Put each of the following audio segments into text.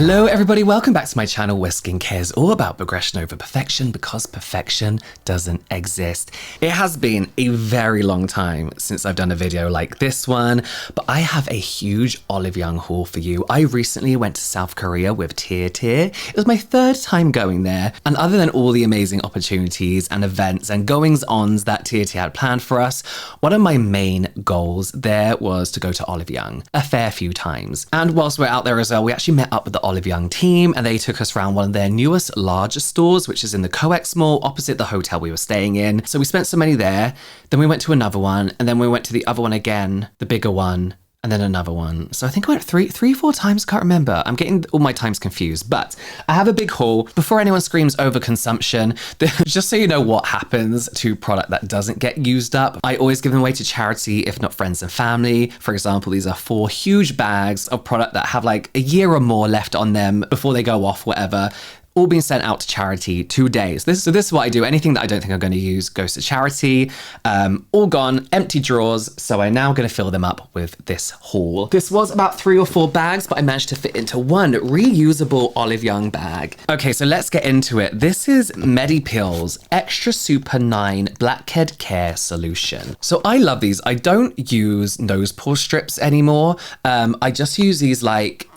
Hello everybody, welcome back to my channel where skincare is all about progression over perfection because perfection doesn't exist. It has been a very long time since I've done a video like this one, but I have a huge Olive Young haul for you. I recently went to South Korea with ATHE. It was my third time going there, and other than all the amazing opportunities and events and goings-ons that ATHE had planned for us, one of my main goals there was to go to Olive Young a fair few times. And whilst we're out there as well, we actually met up with the Olive Young team and they took us around one of their newest, largest stores, which is in the COEX Mall opposite the hotel we were staying in. So we spent some money there, then we went to another one, and then we went to the other one again, the bigger one, and then another one. So I think I went three, 4 times, can't remember. I'm getting all my times confused, but I have a big haul. Before anyone screams overconsumption, just so you know what happens to product that doesn't get used up, I always give them away to charity, if not friends and family. For example, these are 4 huge bags of product that have like a year or more left on them before they go off, whatever. All being sent out to charity today. So this is what I do. Anything that I don't think I'm going to use goes to charity. All gone, empty drawers. So I'm now going to fill them up with this haul. This was about 3 or 4 bags, but I managed to fit into one reusable Olive Young bag. Okay, so let's get into it. This is MEDI-PEEL's Extra Super 9 Blackhead Care Solution. So I love these. I don't use nose pore strips anymore. I just use these like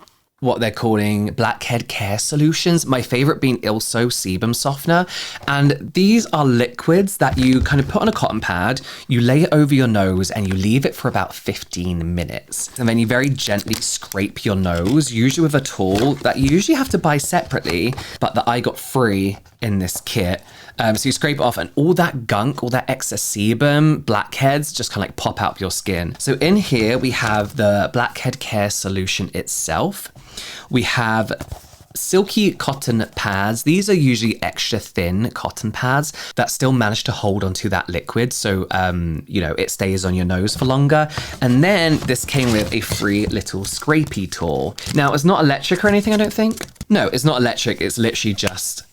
what they're calling blackhead care solutions. My favorite being ILSO sebum softener. And these are liquids that you kind of put on a cotton pad, you lay it over your nose and you leave it for about 15 minutes. And then you very gently scrape your nose, usually with a tool that you usually have to buy separately, but that I got free in this kit. So you scrape it off and all that gunk, all that excess sebum, blackheads just kind of like pop out of your skin. So in here we have the blackhead care solution itself. We have silky cotton pads. These are usually extra thin cotton pads that still manage to hold onto that liquid. So, you know, it stays on your nose for longer. And then this came with a free little scrapey tool. Now it's not electric or anything, I don't think. No, it's not electric. It's literally just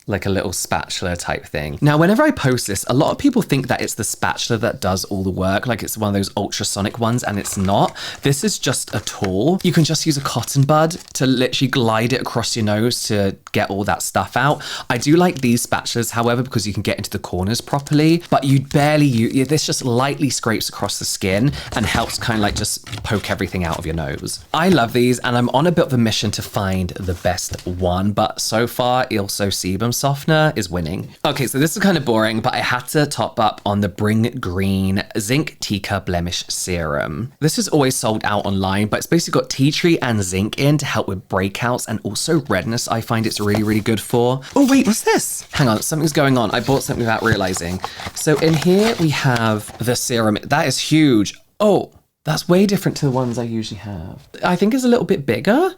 like a little spatula type thing. Now, whenever I post this, a lot of people think that it's the spatula that does all the work, like it's one of those ultrasonic ones, and it's not. This is just a tool. You can just use a cotton bud to literally glide it across your nose to get all that stuff out. I do like these spatulas, however, because you can get into the corners properly, but you barely use, this just lightly scrapes across the skin and helps kind of like just poke everything out of your nose. I love these, and I'm on a bit of a mission to find the best one, but so far, ILSO Sebum Softener is winning. Okay, so this is kind of boring, but I had to top up on the BRINGGREEN Zinc Teca Blemish Serum. This is always sold out online, but it's basically got tea tree and zinc in to help with breakouts and also redness. I find it's really, really good for. Oh wait, what's this? Hang on, something's going on. I bought something without realizing. So in here we have the serum. That is huge. Oh, that's way different to the ones I usually have. I think it's a little bit bigger.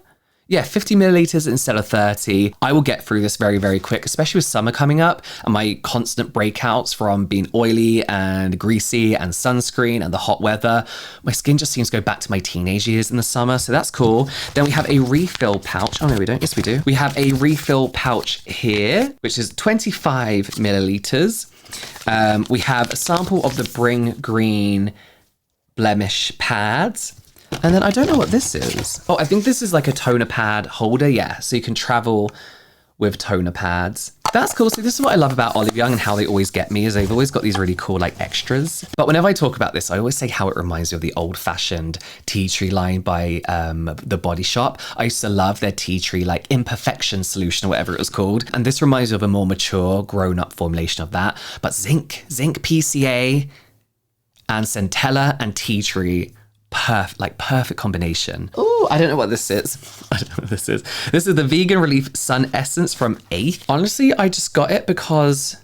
Yeah, 50 milliliters instead of 30. I will get through this very, very quick, especially with summer coming up and my constant breakouts from being oily and greasy and sunscreen and the hot weather. My skin just seems to go back to my teenage years in the summer, so that's cool. Then we have a refill pouch. Oh no, we don't. Yes, we do. We have a refill pouch here, which is 25 milliliters. We have a sample of the BRINGGREEN blemish pads. And then I don't know what this is. Oh, I think this is like a toner pad holder. Yeah, so you can travel with toner pads. That's cool. So this is what I love about Olive Young and how they always get me is they've always got these really cool like extras. But whenever I talk about this, I always say how it reminds me of the old fashioned tea tree line by the Body Shop. I used to love their tea tree like imperfection solution or whatever it was called. And this reminds me of a more mature grown up formulation of that. But Zinc PCA and Centella and tea tree, perfect combination. Oh, I don't know what this is. I don't know what this is. This is the Vegan Relief Sun Essence from ATHE. Honestly, I just got it because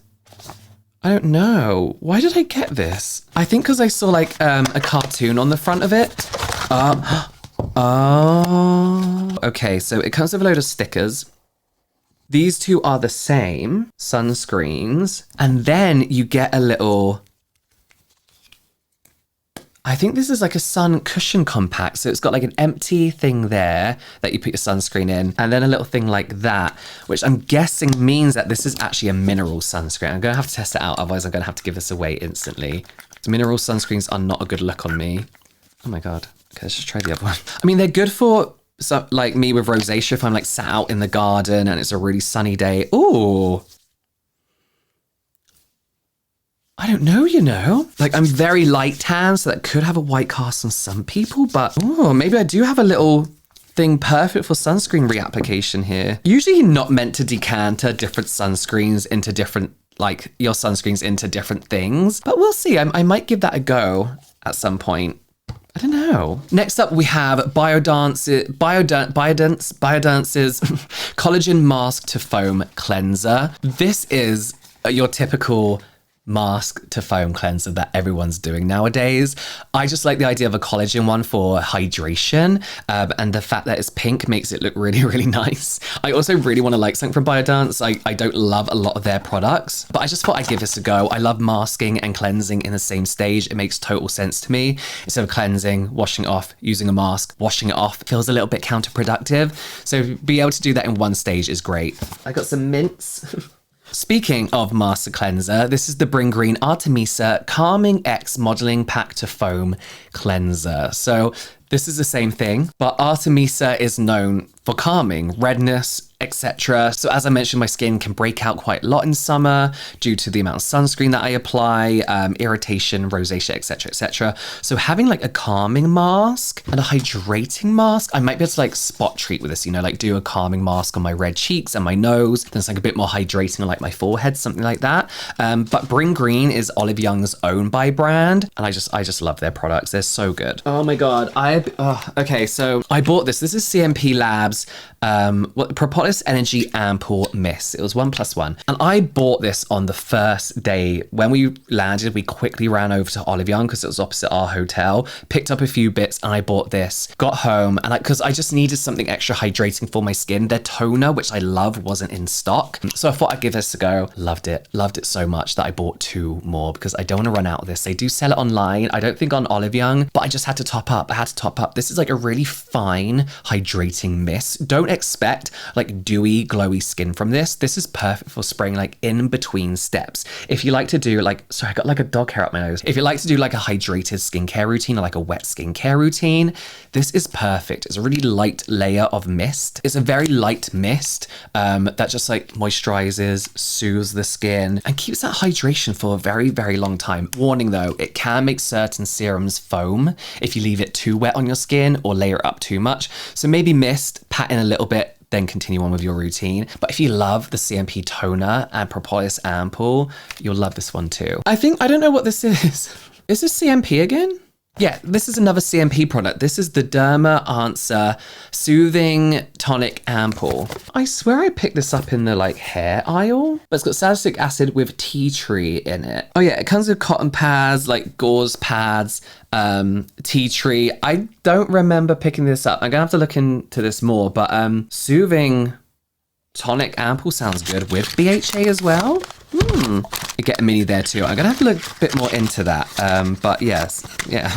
I don't know. Why did I get this? I think because I saw like a cartoon on the front of it. Oh, okay. So it comes with a load of stickers. These two are the same sunscreens. And then you get a little, I think this is like a sun cushion compact. So it's got like an empty thing there that you put your sunscreen in, and then a little thing like that, which I'm guessing means that this is actually a mineral sunscreen. I'm going to have to test it out. Otherwise, I'm going to have to give this away instantly. So mineral sunscreens are not a good look on me. Oh my God. Okay, let's just try the other one. I mean, they're good for so like me with rosacea, if I'm like sat out in the garden and it's a really sunny day. Ooh. I don't know, you know. Like, I'm very light tan, so that could have a white cast on some people, but oh, maybe I do have a little thing perfect for sunscreen reapplication here. Usually you're not meant to decanter different sunscreens into different, like your sunscreens into different things, but we'll see. I might give that a go at some point. I don't know. Next up, we have BIODANCE's Collagen Mask to Foam Cleanser. This is your typical mask to foam cleanser that everyone's doing nowadays. I just like the idea of a collagen one for hydration, and the fact that it's pink makes it look really, really nice. I also really want to like something from BIODANCE. I don't love a lot of their products, but I just thought I'd give this a go. I love masking and cleansing in the same stage. It makes total sense to me. Instead of cleansing, washing it off, using a mask, washing it off feels a little bit counterproductive. So be able to do that in one stage is great. I got some mints. Speaking of master cleanser, this is the BRINGGREEN Artemisa Calming X Modeling Pack to Foam Cleanser. So this is the same thing, but Artemisa is known for calming, redness, etc. So as I mentioned, my skin can break out quite a lot in summer due to the amount of sunscreen that I apply, irritation, rosacea, etc, etc. So having like a calming mask and a hydrating mask, I might be able to like spot treat with this, you know, like do a calming mask on my red cheeks and my nose, then it's like a bit more hydrating on like my forehead, something like that. But BRINGGREEN is Olive Young's own by brand, and I just love their products. They're so good. Oh my god, okay, so I bought this. This is CMP Labs Propolis Energy Ampoule Mist. It was 1+1, and I bought this on the first day. When we landed, we quickly ran over to Olive Young because it was opposite our hotel, picked up a few bits, and I bought this. Got home, and because I just needed something extra hydrating for my skin. Their toner, which I love, wasn't in stock, so I thought I'd give this a go. Loved it so much that I bought 2 more because I don't want to run out of this. They do sell it online, I don't think on Olive Young, but I just had to top up. This is like a really fine hydrating mist. Don't expect like dewy, glowy skin from this. This is perfect for spraying like in between steps. If you like to do like, sorry, I got like a dog hair up my nose. If you like to do like a hydrated skincare routine or like a wet skincare routine, this is perfect. It's a really light layer of mist. It's a very light mist that just like moisturizes, soothes the skin, and keeps that hydration for a very, very long time. Warning though, it can make certain serums foam if you leave it too wet on your skin or layer it up too much. So maybe mist, pat in a little bit, then continue on with your routine. But if you love the CMP toner and Propolis Ampoule, you'll love this one too. I don't know what this is. Is this CMP again? Yeah, this is another CMP product. This is the Derma Answer Soothing Tonic Ampoule. I swear I picked this up in the like hair aisle, but it's got salicylic acid with tea tree in it. Oh yeah, it comes with cotton pads, like gauze pads, tea tree. I don't remember picking this up. I'm gonna have to look into this more, but Soothing Tonic Ampoule sounds good with BHA as well. You get a mini there too. I'm gonna have to look a bit more into that. But yes, yeah.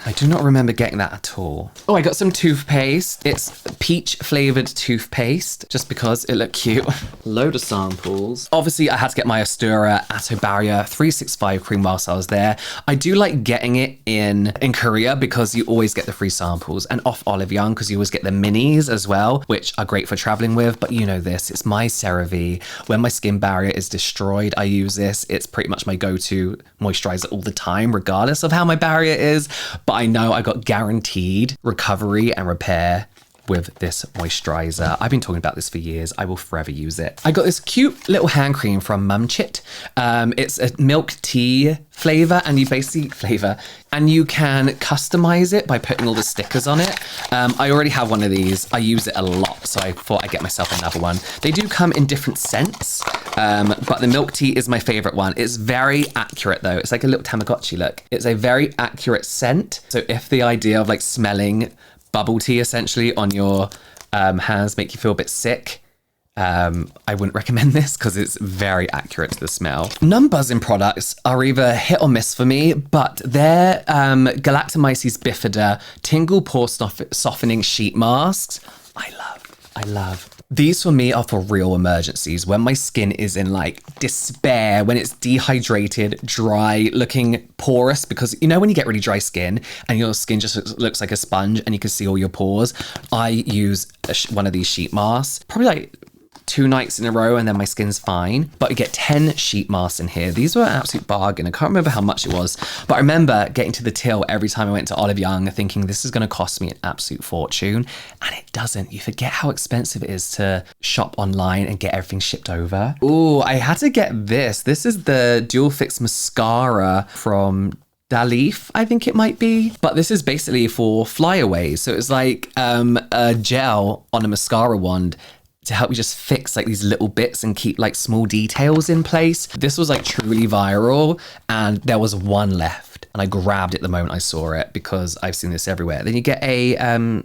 I do not remember getting that at all. Oh, I got some toothpaste. It's peach flavored toothpaste, just because it looked cute. Load of samples. Obviously, I had to get my AESTURA Atobarrier 365 cream whilst I was there. I do like getting it in Korea because you always get the free samples, and off Olive Young because you always get the minis as well, which are great for traveling with. But you know this, it's my CeraVe. When my skin barrier is destroyed, I use this. It's pretty much my go-to moisturizer all the time, regardless of how my barrier is. But I know I got guaranteed recovery and repair with this moisturizer. I've been talking about this for years. I will forever use it. I got this cute little hand cream from MUMCHIT. It's a milk tea flavor, and you can customize it by putting all the stickers on it. I already have one of these. I use it a lot, so I thought I'd get myself another one. They do come in different scents, but the milk tea is my favorite one. It's very accurate though. It's like a little Tamagotchi look. It's a very accurate scent. So if the idea of like smelling bubble tea essentially on your hands make you feel a bit sick, I wouldn't recommend this because it's very accurate to the smell. Numbuzin products are either hit or miss for me, but their Galactomyces bifida Tingle-Pore softening sheet masks, I love. I love. These for me are for real emergencies, when my skin is in like despair, when it's dehydrated, dry, looking porous, because you know when you get really dry skin and your skin just looks like a sponge and you can see all your pores. I use one of these sheet masks, probably like 2 nights in a row, and then my skin's fine. But you get 10 sheet masks in here. These were an absolute bargain. I can't remember how much it was, but I remember getting to the till every time I went to Olive Young thinking this is going to cost me an absolute fortune, and it doesn't. You forget how expensive it is to shop online and get everything shipped over. Ooh, I had to get this. This is the Dual Fix Mascara from DALEAF, I think it might be. But this is basically for flyaways. So it's like a gel on a mascara wand to help you just fix like these little bits and keep like small details in place. This was like truly viral, and there was one left, and I grabbed it the moment I saw it because I've seen this everywhere. Then you get a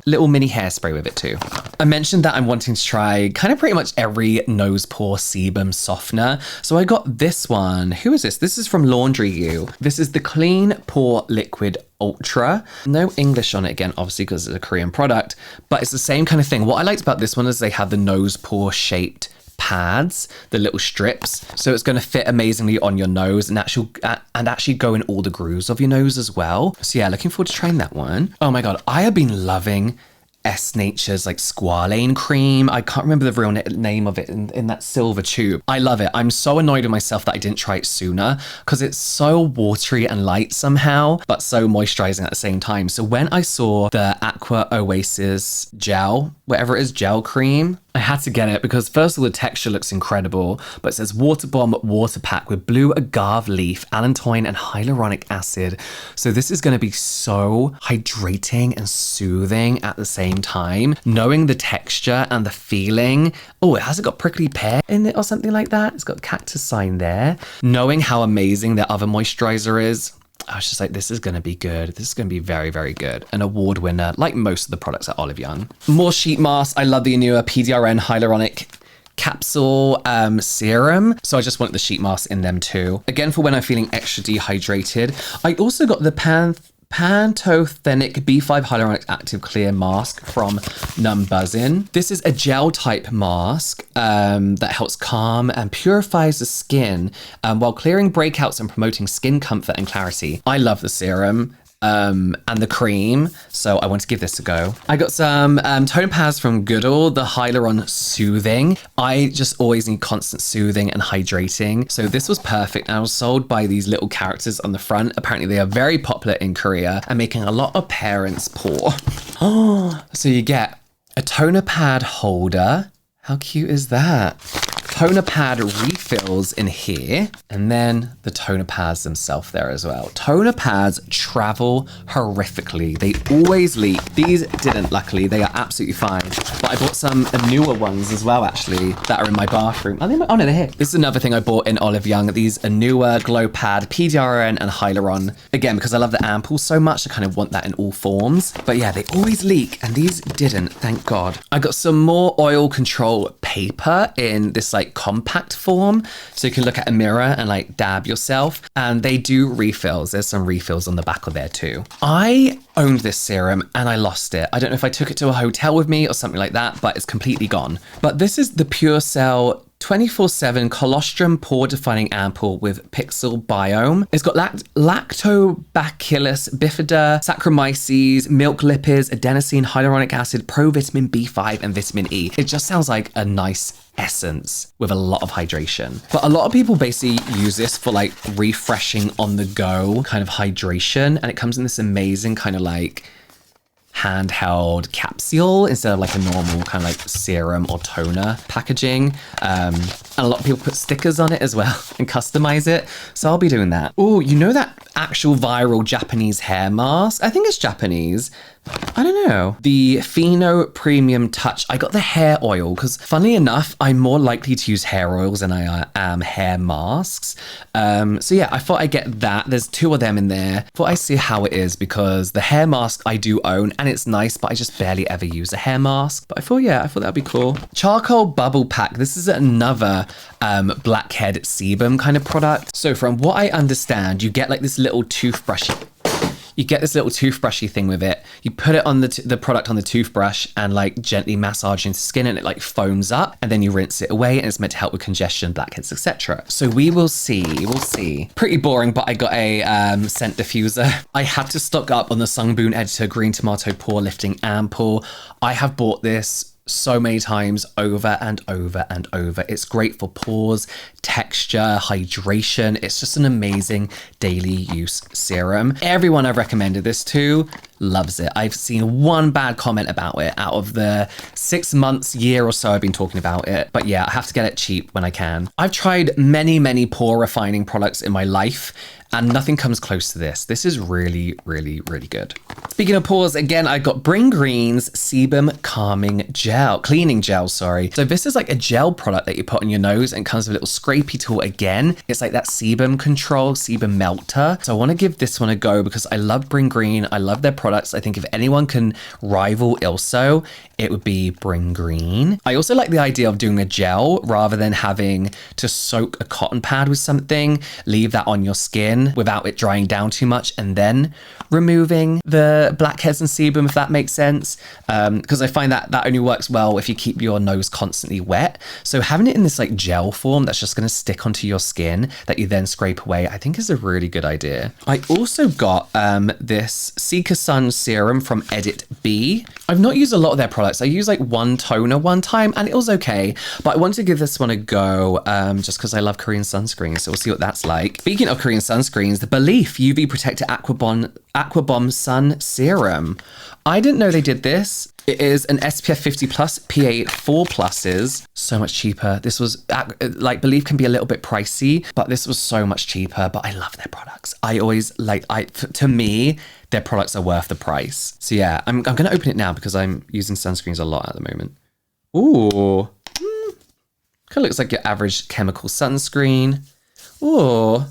little mini hairspray with it too. I mentioned that I'm wanting to try kind of pretty much every nose pore sebum softener. So I got this one. Who is this? This is from laundryou. This is the Clean Pore Liquid Ultra. No English on it again, obviously, because it's a Korean product, but it's the same kind of thing. What I liked about this one is they have the nose pore shaped pads, the little strips, so it's going to fit amazingly on your nose and actually go in all the grooves of your nose as well. So yeah, looking forward to trying that one. Oh my god, I have been loving S.NATURE's like squalane cream. I can't remember the real name of it in that silver tube. I love it. I'm so annoyed with myself that I didn't try it sooner because it's so watery and light somehow, but so moisturizing at the same time. So when I saw the Aqua Oasis gel, whatever it is, gel cream, I had to get it because first of all, the texture looks incredible, but it says water bomb water pack with blue agave leaf, allantoin, and hyaluronic acid. So this is going to be so hydrating and soothing at the same time. Knowing the texture and the feeling. Oh, it hasn't got prickly pear in it or something like that. It's got a cactus sign there. Knowing how amazing their other moisturizer is, I was just like, this is going to be good. This is going to be very, very good. An award winner, like most of the products at Olive Young. More sheet masks. I love the Anua PDRN Hyaluronic Capsule Serum. So I just want the sheet masks in them too. Again, for when I'm feeling extra dehydrated. I also got the Pantothenic B5 Hyaluronic Active Clear Mask from Numbuzin. This is a gel type mask that helps calm and purifies the skin while clearing breakouts and promoting skin comfort and clarity. I love the serum and the cream, so I want to give this a go. I got some tone pads from Goodal, the Hyaluron Soothing. I just always need constant soothing and hydrating, so this was perfect. And I was sold by these little characters on the front. Apparently they are very popular in Korea and making a lot of parents poor. Oh, so you get a toner pad holder. How cute is that? Toner pad refills in here, and then the toner pads themselves there as well. Toner pads travel horrifically. They always leak. These didn't, luckily. They are absolutely fine. But I bought some newer ones as well, actually, that are in my bathroom. Oh, no, they're here. This is another thing I bought in Olive Young. These Anua Glow Pad, PDRN, and Hyaluron. Again, because I love the ampoule so much, I kind of want that in all forms. But yeah, they always leak, and these didn't, thank God. I got some more oil control paper in this like compact form, so you can look at a mirror and like dab yourself, and they do refills. There's some refills on the back of there too. I owned this serum and I lost it. I don't know if I took it to a hotel with me or something like that, but it's completely gone. But this is the Pure Cell 24/7 colostrum pore defining ampoule with pixel biome. It's got lactobacillus bifida, Saccharomyces, milk lipids, adenosine, hyaluronic acid, provitamin B5, and vitamin E. It just sounds like a nice essence with a lot of hydration. But a lot of people basically use this for like refreshing on the go kind of hydration, and it comes in this amazing kind of like handheld capsule instead of like a normal kind of like serum or toner packaging. And a lot of people put stickers on it as well and customize it. So I'll be doing that. Oh, you know that actual viral Japanese hair mask? I think it's Japanese. I don't know. The Pheno Premium Touch. I got the hair oil because funnily enough, I'm more likely to use hair oils than I am hair masks. So yeah, I thought I'd get that. There's 2 of them in there. Thought I'd see how it is because the hair mask I do own and it's nice, but I just barely ever use a hair mask. But I thought that'd be cool. Charcoal Bubble Pack. This is another blackhead sebum kind of product. So from what I understand, you get like this little toothbrush. You get this little toothbrushy thing with it. You put it on the product on the toothbrush and like gently massage into the skin, and it like foams up, and then you rinse it away, and it's meant to help with congestion, blackheads, etc. So we will see. We'll see. Pretty boring, but I got a scent diffuser. I had to stock up on the Sunboon Editor Green Tomato Pore Lifting Ampoule. I have bought this so many times over and over and over. It's great for pores, texture, hydration. It's just an amazing daily use serum. Everyone I've recommended this to loves it. I've seen one bad comment about it out of the 6 months, year or so I've been talking about it. But yeah, I have to get it cheap when I can. I've tried many pore refining products in my life, and nothing comes close to this. This is really good. Speaking of pores, again, I got BRINGGREEN's Sebum Cleaning Gel, sorry. So this is like a gel product that you put on your nose and comes with a little scrapey tool again. It's like that sebum control, sebum melter. So I wanna give this one a go because I love BRINGGREEN. I love their products. I think if anyone can rival ILSO, it would be BRINGGREEN. I also like the idea of doing a gel rather than having to soak a cotton pad with something, leave that on your skin without it drying down too much, and then removing the blackheads and sebum, if that makes sense. Because I find that only works well if you keep your nose constantly wet. So having it in this like gel form that's just going to stick onto your skin that you then scrape away, I think is a really good idea. I also got this Cica Sun serum from EDIT.B. I've not used a lot of their products. I used like one toner one time and it was okay, but I want to give this one a go just because I love Korean sunscreen. So we'll see what that's like. Speaking of Korean sunscreens, the BALEAF UV Protector Aqua Bomb Sun Serum. I didn't know they did this. It is an SPF 50 plus, PA 4 pluses. So much cheaper. This was like BALEAF can be a little bit pricey, but this was so much cheaper. But I love their products. I always like, to me, their products are worth the price. So yeah, I'm going to open it now because I'm using sunscreens a lot at the moment. Ooh, kind of looks like your average chemical sunscreen. Ooh.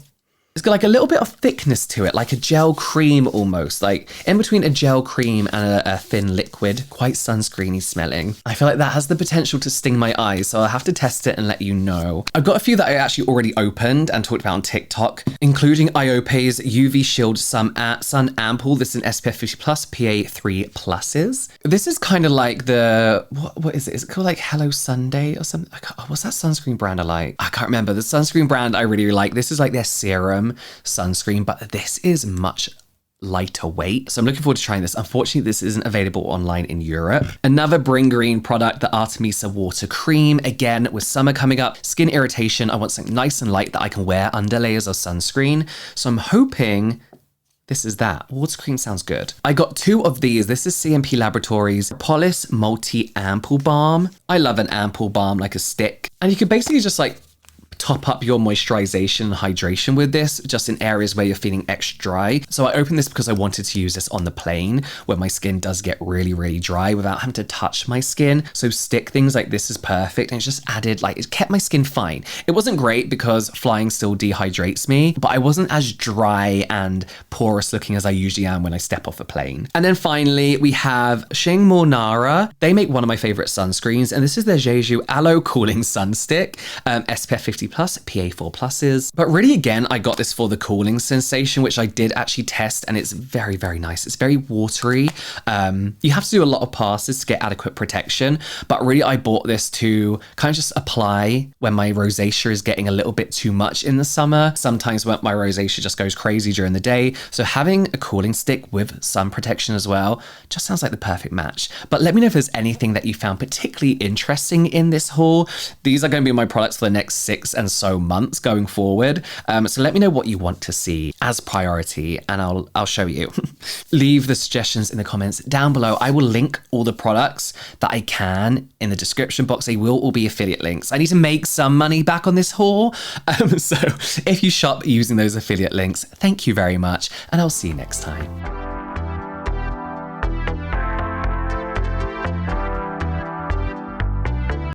It's got like a little bit of thickness to it, like a gel cream almost, like in between a gel cream and a thin liquid, quite sunscreeny smelling. I feel like that has the potential to sting my eyes, so I'll have to test it and let you know. I've got a few that I actually already opened and talked about on TikTok, including Iope's UV Shield Sun Ampoule. This is an SPF 50 plus, PA 3 pluses. This is kind of like the, what is it? Is it called like Hello Sunday or something? What's that sunscreen brand I like? I can't remember. The sunscreen brand I really like. This is like their serum sunscreen, but this is much lighter weight. So I'm looking forward to trying this. Unfortunately, this isn't available online in Europe. Another BRINGGREEN product, the Artemisa Water Cream. Again, with summer coming up, skin irritation, I want something nice and light that I can wear under layers of sunscreen. So I'm hoping this is that. Water cream sounds good. I got 2 of these. This is CMP Laboratories Polis Multi Ampoule Balm. I love an ampoule balm, like a stick. And you can basically just like top up your moisturization and hydration with this, just in areas where you're feeling extra dry. So I opened this because I wanted to use this on the plane where my skin does get really dry without having to touch my skin. So stick things like this is perfect. And it just added, like, it kept my skin fine. It wasn't great because flying still dehydrates me, but I wasn't as dry and porous looking as I usually am when I step off a plane. And then finally, we have Shingmo Nara. They make one of my favorite sunscreens, and this is their Jeju Aloe Cooling Sun Stick, SPF 50 plus, PA 4 pluses. But really, again, I got this for the cooling sensation, which I did actually test, and it's very nice. It's very watery. You have to do a lot of passes to get adequate protection, but really I bought this to kind of just apply when my rosacea is getting a little bit too much in the summer. Sometimes when my rosacea just goes crazy during the day. So having a cooling stick with sun protection as well just sounds like the perfect match. But let me know if there's anything that you found particularly interesting in this haul. These are going to be my products for the next 6 and so months going forward. So let me know what you want to see as priority, and I'll show you. Leave the suggestions in the comments down below. I will link all the products that I can in the description box. They will all be affiliate links. I need to make some money back on this haul. So if you shop using those affiliate links, thank you very much, and I'll see you next time.